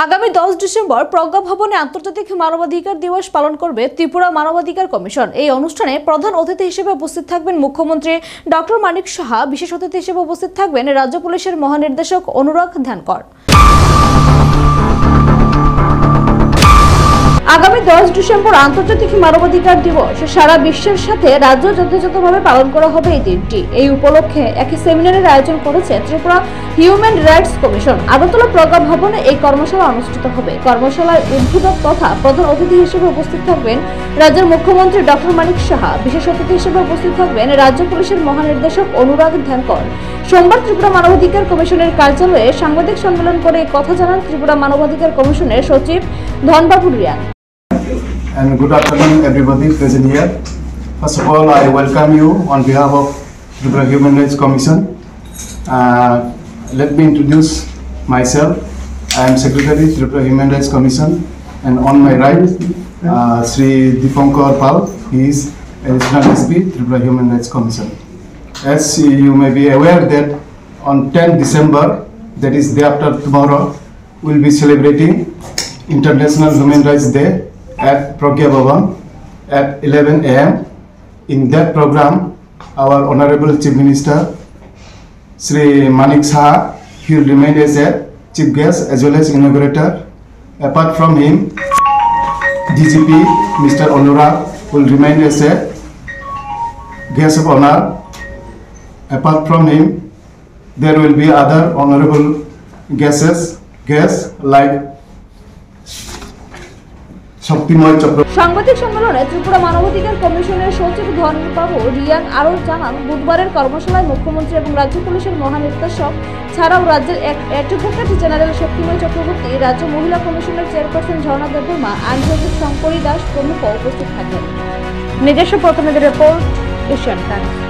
আগামী 10 ডিসেম্বর প্রজ্ঞা ভবনে আন্তর্জাতিক মানবাধিকার দিবস পালন করবে ত্রিপুরা মানবাধিকার কমিশন। এই অনুষ্ঠানে প্রধান অতিথি হিসেবে উপস্থিত থাকবেন মুখ্যমন্ত্রী ডক্টর মানিক সাহা। বিশেষ অতিথি হিসেবে উপস্থিত থাকবেন রাজ্য পুলিশের মহানির্দেশক অনুরাগ ধ্যানকর। আগামী 10 ডিসেম্বর আন্তর্জাতিক মানবাধিকার দিবস সারা বিশ্বের সাথে রাজ্য যথাযথভাবে পালন করা হবে এই দিনটি। এই উপলক্ষে একটি সেমিনারের আয়োজন করেছে Tripura human rights commission. Agartala প্রজ্ঞা ভবনে এই কর্মশালা অনুষ্ঠিত হবে। কর্মশালায় উদ্বোধক তথা প্রধান অতিথি হিসেবে উপস্থিত থাকবেন রাজ্যের মুখ্যমন্ত্রী ডক্টর মানিক সাহা। বিশেষ অতিথি হিসেবে উপস্থিত থাকবেন রাজ্য পুলিশের মহানির্দেশক অনুরাগ ধ্যানকর। সোমবার ত্রিপুরা মানবাধিকার কমিশনের কার্যালয়ে সাংবাদিক সম্মেলন করে এই কথা জানান ত্রিপুরা মানবাধিকার কমিশনের সচিব ধনবাবু Riyan. And good afternoon everybody present here. First of all, I welcome you on behalf of Tripura Human Rights Commission. Let me introduce myself. I am Secretary Tripura Human Rights Commission, and on my right, Sri Dipankar Pal. He is Additional SB Tripura Human Rights Commission. As you may be aware that on 10 December, that is day after tomorrow, we will be celebrating International Human Rights Day at Pragya Bhavan at 11 a.m. In that program, our Honorable Chief Minister, Sri Manik Saha, he will remain as a chief guest as well as inaugurator. Apart from him, DGP Mr. Anurag will remain as a guest of honor. Apart from him, there will be other honorable guests like সাংবাদিক সম্মেলনে ত্রিপুরা মানবাধিকার কমিশনের সচিব ধনবাবু রিয়ান আরও জানান, বুধবারের কর্মশালায় মুখ্যমন্ত্রী এবং রাজ্য পুলিশের মহানির্দেশক ছাড়াও রাজ্যের অ্যাডভোকেট জেনারেল শক্তিময় চক্রবর্তী, রাজ্য মহিলা কমিশনের চেয়ারপারসন ঝর্ণা দেববর্মা, আইন সচিব শঙ্করী দাস প্রমুখ উপস্থিত থাকবেন। নিজস্ব প্রতিনিধি রিপোর্ট, এশিয়ান টাইমস।